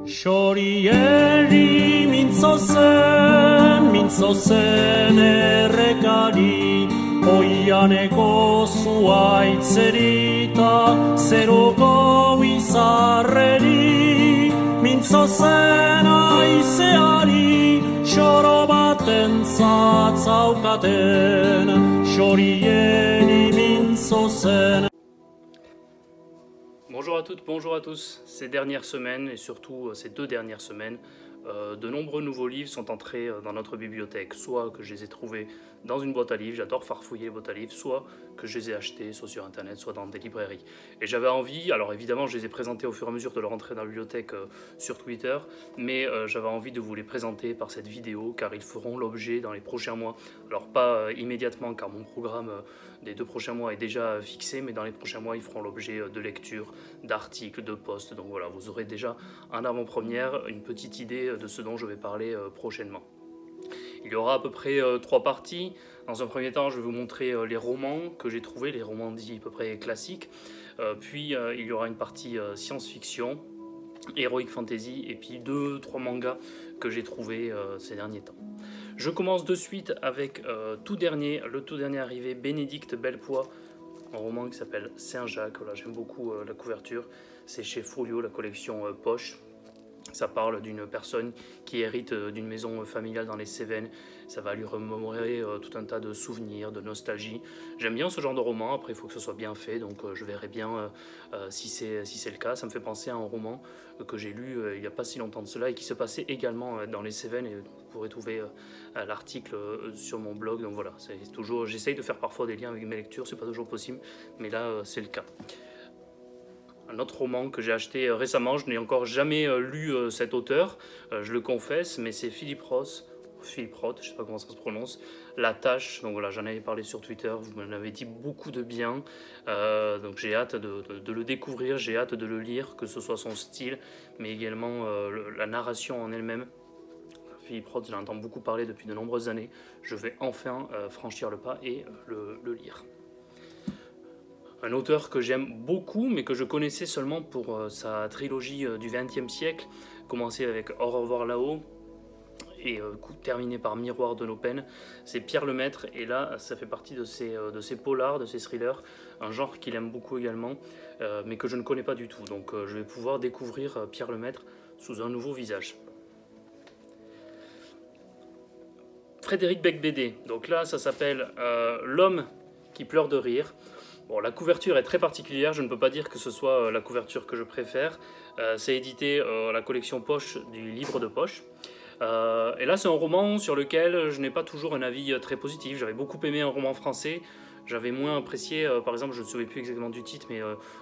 Shorieri mintzozen errekari, oianeko zuaitzerita, zeroko izarreri, mintzozen aizeari, xoro baten zatzaukaten, Shorieri mintzozen. Bonjour à toutes, bonjour à tous. Ces dernières semaines, et surtout ces 2 dernières semaines, de nombreux nouveaux livres sont entrés dans notre bibliothèque. Soit que je les ai trouvés dans une boîte à livres, j'adore farfouiller les boîtes à livres, soit que je les ai achetés, soit sur internet, soit dans des librairies. Et j'avais envie, alors évidemment je les ai présentés au fur et à mesure de leur entrée dans la bibliothèque sur Twitter, mais j'avais envie de vous les présenter par cette vidéo, car ils feront l'objet dans les prochains mois. Alors pas immédiatement, car mon programme des 2 prochains mois est déjà fixé, mais dans les prochains mois ils feront l'objet de lectures, d'articles, de posts. Donc voilà, vous aurez déjà en avant-première une petite idée de ce dont je vais parler prochainement. Il y aura à peu près 3 parties. Dans un premier temps, je vais vous montrer les romans que j'ai trouvés, les romans dits à peu près classiques. Puis il y aura une partie science-fiction, heroic fantasy, et puis 2-3 mangas que j'ai trouvés ces derniers temps. Je commence de suite avec le tout dernier arrivé, Bénédicte Belpois, un roman qui s'appelle Saint-Jacques. Voilà, j'aime beaucoup la couverture. C'est chez Folio, la collection Poche. Ça parle d'une personne qui hérite d'une maison familiale dans les Cévennes. Ça va lui remémorer tout un tas de souvenirs, de nostalgie. J'aime bien ce genre de roman. Après, il faut que ce soit bien fait, donc je verrai bien si c'est le cas. Ça me fait penser à un roman que j'ai lu il n'y a pas si longtemps de cela et qui se passait également dans les Cévennes. Et vous pourrez trouver l'article sur mon blog. Donc voilà, j'essaye de faire parfois des liens avec mes lectures, c'est pas toujours possible, mais là c'est le cas. Un autre roman que j'ai acheté récemment, je n'ai encore jamais lu cet auteur, je le confesse, mais c'est Philippe Roth, je ne sais pas comment ça se prononce, La Tâche. Donc voilà, j'en avais parlé sur Twitter, vous m'en avez dit beaucoup de bien, donc j'ai hâte de le découvrir, j'ai hâte de le lire, que ce soit son style, mais également la narration en elle-même. Philippe Roth, j'en entends beaucoup parler depuis de nombreuses années, je vais enfin franchir le pas et le lire. Un auteur que j'aime beaucoup, mais que je connaissais seulement pour sa trilogie du XXe siècle, commencé avec Au revoir là-haut et terminé par Miroir de nos peines, c'est Pierre Lemaitre. Et là, ça fait partie de ces polars, de ces thrillers, un genre qu'il aime beaucoup également, mais que je ne connais pas du tout. Donc je vais pouvoir découvrir Pierre Lemaitre sous un nouveau visage. Frédéric Beigbeder, donc là ça s'appelle L'homme qui pleure de rire. Bon, la couverture est très particulière, je ne peux pas dire que ce soit la couverture que je préfère. C'est édité la collection Poche du livre de poche. Et là c'est un roman sur lequel je n'ai pas toujours un avis très positif. J'avais beaucoup aimé un roman français. J'avais moins apprécié, par exemple, je ne me souviens plus exactement du titre, mais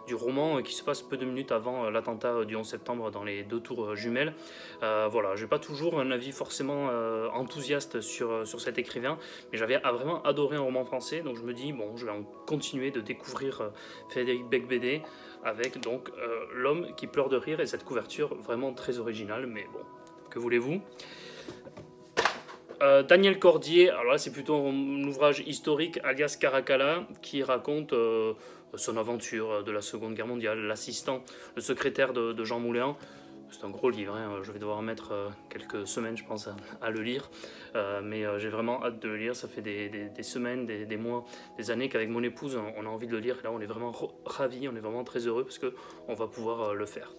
du roman qui se passe peu de minutes avant l'attentat du 11 septembre dans les 2 tours jumelles. Voilà, je n'ai pas toujours un avis forcément enthousiaste sur cet écrivain, mais j'avais vraiment adoré un roman français, donc je me dis, bon, je vais en continuer de découvrir Frédéric Beigbeder avec donc L'homme qui pleure de rire et cette couverture vraiment très originale, mais bon, que voulez-vous ? Daniel Cordier, alors là c'est plutôt un ouvrage historique alias Caracalla qui raconte son aventure de la Seconde Guerre mondiale, l'assistant, le secrétaire de Jean Moulin. C'est un gros livre, hein. Je vais devoir mettre quelques semaines je pense à le lire, mais j'ai vraiment hâte de le lire. Ça fait des semaines, des mois, des années qu'avec mon épouse on a envie de le lire et là on est vraiment ravis, on est vraiment très heureux parce qu'on va pouvoir le faire.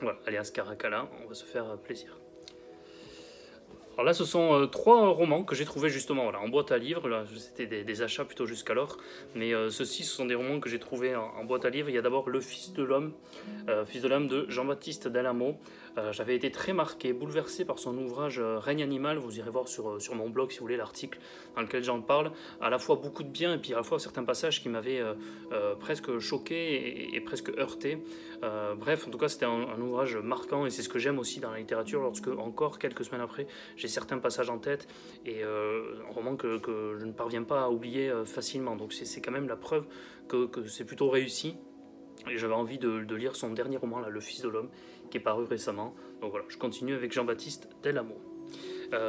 Voilà, alias Caracalla, on va se faire plaisir. Alors là, ce sont 3 romans que j'ai trouvés justement voilà, en boîte à livres. C'était des achats plutôt jusqu'alors. Mais ceux-ci, ce sont des romans que j'ai trouvés en boîte à livres. Il y a d'abord Le Fils de l'homme de Jean-Baptiste Dellamo. J'avais été très marqué, bouleversé par son ouvrage Règne animal. Vous irez voir sur mon blog si vous voulez l'article dans lequel j'en parle. À la fois beaucoup de bien et puis à la fois certains passages qui m'avaient presque choqué et presque heurté. Bref, en tout cas, c'était un ouvrage marquant et c'est ce que j'aime aussi dans la littérature lorsque, encore quelques semaines après, j'ai certains passages en tête et un roman que je ne parviens pas à oublier facilement. Donc c'est quand même la preuve que c'est plutôt réussi. Et j'avais envie de lire son dernier roman, là, Le Fils de l'homme, qui est paru récemment. Donc voilà, je continue avec Jean-Baptiste Dellamo.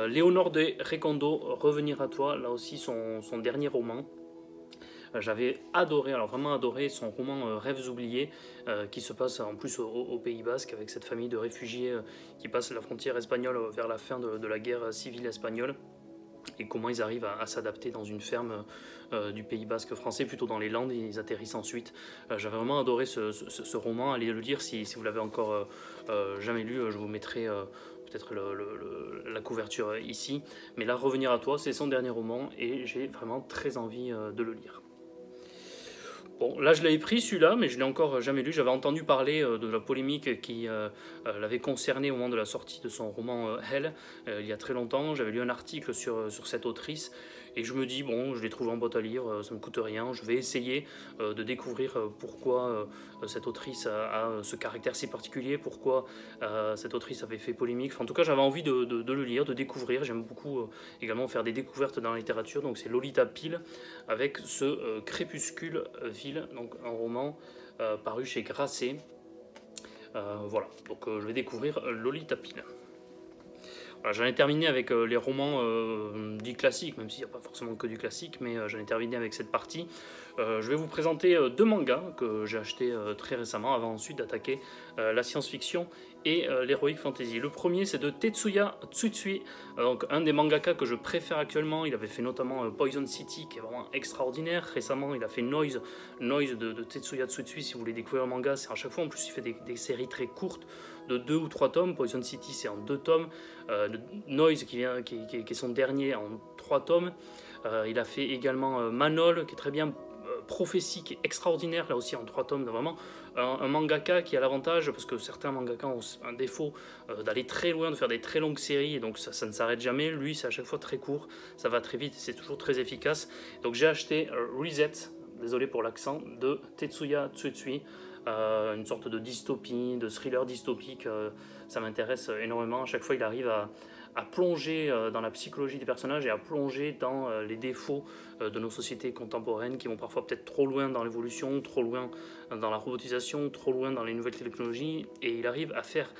Léonore de Recondo, Revenir à toi, là aussi son dernier roman. J'avais adoré, alors vraiment adoré son roman Rêves oubliés, qui se passe en plus au Pays Basque, avec cette famille de réfugiés qui passe la frontière espagnole vers la fin de la guerre civile espagnole, et comment ils arrivent à s'adapter dans une ferme du Pays Basque français, plutôt dans les Landes, et ils atterrissent ensuite. J'avais vraiment adoré ce roman, allez le lire si vous l'avez encore jamais lu, je vous mettrai peut-être la couverture ici. Mais là, Revenir à toi, c'est son dernier roman, et j'ai vraiment très envie de le lire. Bon, là je l'avais pris celui-là, mais je l'ai encore jamais lu. J'avais entendu parler de la polémique qui l'avait concerné au moment de la sortie de son roman Hell, il y a très longtemps. J'avais lu un article sur cette autrice, et je me dis, bon, je l'ai trouvé en boîte à livres, ça ne me coûte rien, je vais essayer de découvrir pourquoi cette autrice a ce caractère si particulier, pourquoi cette autrice avait fait polémique. Enfin, en tout cas, j'avais envie de le lire, de découvrir. J'aime beaucoup également faire des découvertes dans la littérature, donc c'est Lolita Pile avec ce Crépuscule Ville, donc un roman paru chez Grasset. Voilà, donc je vais découvrir Lolita Pile. Voilà, j'en ai terminé avec les romans dits classiques, même s'il n'y a pas forcément que du classique, mais j'en ai terminé avec cette partie. Je vais vous présenter deux mangas que j'ai achetés très récemment, avant ensuite d'attaquer la science-fiction et l'heroic fantasy. Le premier, c'est de Tetsuya Tsutsui, donc un des mangaka que je préfère actuellement. Il avait fait notamment Poison City, qui est vraiment extraordinaire. Récemment, il a fait Noise de Tetsuya Tsutsui. Si vous voulez découvrir le manga, c'est à chaque fois. En plus, il fait des séries très courtes de 2 ou 3 tomes. Poison City, c'est en 2 tomes. Noise, qui est son dernier, en 3 tomes. Il a fait également Manol, qui est très bien. Prophétie, qui est extraordinaire, là aussi en 3 tomes, vraiment un mangaka qui a l'avantage, parce que certains mangaka ont un défaut d'aller très loin, de faire des très longues séries, et donc ça ne s'arrête jamais. Lui, c'est à chaque fois très court, ça va très vite, c'est toujours très efficace. Donc j'ai acheté Reset, désolé pour l'accent, de Tetsuya Tsutsui, une sorte de dystopie, de thriller dystopique. Ça m'intéresse énormément. À chaque fois, il arrive à plonger dans la psychologie des personnages et à plonger dans les défauts de nos sociétés contemporaines, qui vont parfois peut-être trop loin dans l'évolution, trop loin dans la robotisation, trop loin dans les nouvelles technologies, et il arrive à faire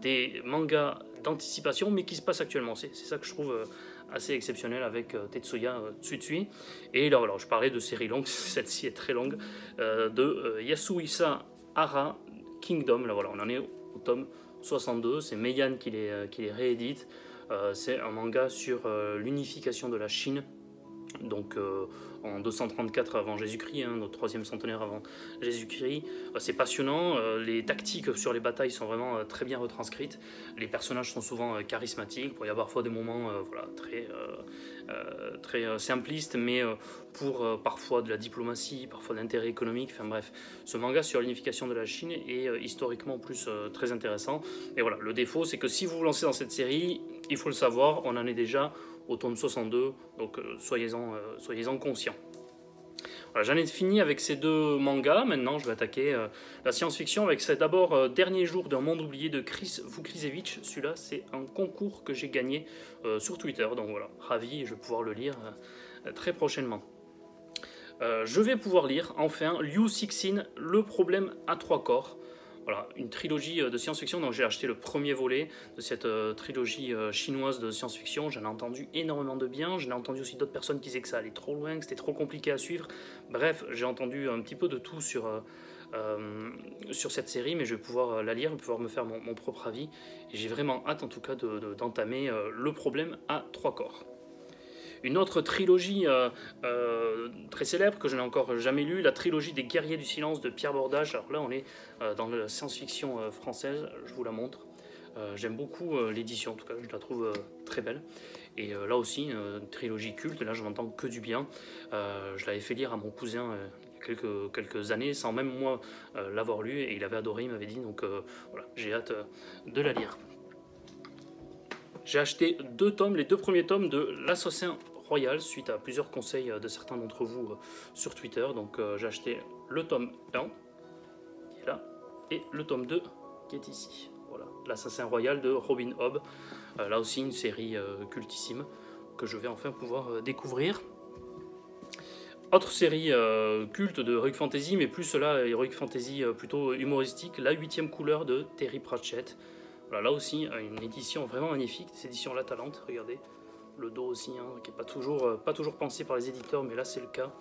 des mangas d'anticipation, mais qui se passent actuellement. C'est ça que je trouve assez exceptionnel avec Tetsuya Tsutsui. Et là, alors, je parlais de séries longues, celle-ci est très longue, de Yasuhisa Hara, Kingdom. Là, voilà, on en est au tome 62, c'est Meian qui les réédite. C'est un manga sur l'unification de la Chine, donc en 234 avant Jésus-Christ, hein, notre 3e centenaire avant Jésus-Christ. C'est passionnant, les tactiques sur les batailles sont vraiment très bien retranscrites, les personnages sont souvent charismatiques, il y a parfois des moments voilà, très simplistes, mais pour parfois de la diplomatie, parfois d'intérêt économique, enfin bref, ce manga sur l'unification de la Chine est historiquement plus très intéressant. Et voilà, le défaut, c'est que si vous vous lancez dans cette série, il faut le savoir, on en est déjà au tome 62, donc soyez-en conscients. Voilà, j'en ai fini avec ces deux mangas. Maintenant, je vais attaquer la science-fiction avec d'abord Dernier jour d'un monde oublié de Chris Vukrisevich. Celui-là, c'est un concours que j'ai gagné sur Twitter, donc voilà, ravi, je vais pouvoir le lire très prochainement. Je vais pouvoir lire enfin Liu Cixin, Le problème à 3 corps. Voilà, une trilogie de science-fiction, donc j'ai acheté le premier volet de cette trilogie chinoise de science-fiction. J'en ai entendu énormément de bien, j'en ai entendu aussi d'autres personnes qui disaient que ça allait trop loin, que c'était trop compliqué à suivre. Bref, j'ai entendu un petit peu de tout sur cette série, mais je vais pouvoir la lire, pouvoir me faire mon propre avis. Et j'ai vraiment hâte en tout cas d'entamer Le problème à 3 corps. Une autre trilogie très célèbre que je n'ai encore jamais lue, la trilogie des Guerriers du Silence de Pierre Bordage. Alors là, on est dans la science-fiction française, je vous la montre. J'aime beaucoup l'édition, en tout cas, je la trouve très belle. Et là aussi, une trilogie culte, là je n'entends que du bien. Je l'avais fait lire à mon cousin il y a quelques années, sans même moi l'avoir lu, et il avait adoré, il m'avait dit, donc voilà, j'ai hâte de la lire. J'ai acheté 2 tomes, les 2 premiers tomes de L'Assassin Royal, suite à plusieurs conseils de certains d'entre vous sur Twitter. Donc j'ai acheté le tome 1, qui est là, et le tome 2, qui est ici. Voilà, L'Assassin Royal de Robin Hobb. Là aussi une série cultissime, que je vais enfin pouvoir découvrir. Autre série culte de Heroic Fantasy, mais plus là, Heroic Fantasy plutôt humoristique, La 8e couleur de Terry Pratchett. Voilà, là aussi, une édition vraiment magnifique, cette édition La Talente, regardez, le dos aussi, hein, qui n'est pas toujours pensé par les éditeurs, mais là c'est le cas.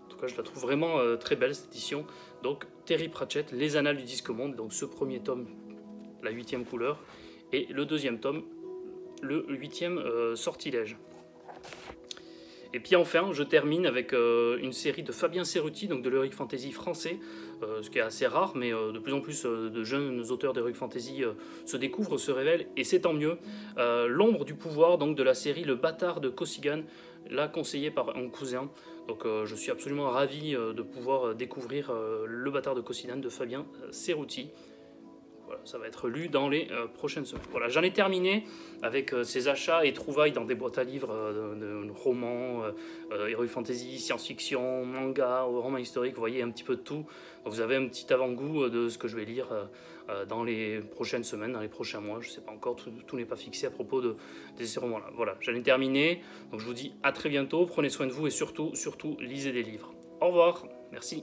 En tout cas, je la trouve vraiment très belle cette édition. Donc Terry Pratchett, Les Annales du Disque Monde, donc ce premier tome, la 8e couleur, et le deuxième tome, le 8e Sortilège. Et puis enfin, je termine avec une série de Fabien Cerutti, donc de l'Heroic Fantasy français, ce qui est assez rare, mais de plus en plus de jeunes auteurs d'Heroic Fantasy se découvrent, se révèlent, et c'est tant mieux. L'ombre du pouvoir, donc de la série Le Bâtard de Kosigan, là conseillé par un cousin. Donc je suis absolument ravi de pouvoir découvrir Le Bâtard de Kosigan de Fabien Cerutti. Voilà, ça va être lu dans les prochaines semaines. Voilà, j'en ai terminé avec ces achats et trouvailles dans des boîtes à livres de romans, Heroic Fantasy, science-fiction, manga, romans historiques, vous voyez un petit peu de tout. Donc vous avez un petit avant-goût de ce que je vais lire dans les prochaines semaines, dans les prochains mois. Je ne sais pas encore, tout n'est pas fixé à propos de ces romans-là. Voilà, j'en ai terminé. Donc je vous dis à très bientôt, prenez soin de vous et surtout, lisez des livres. Au revoir, merci.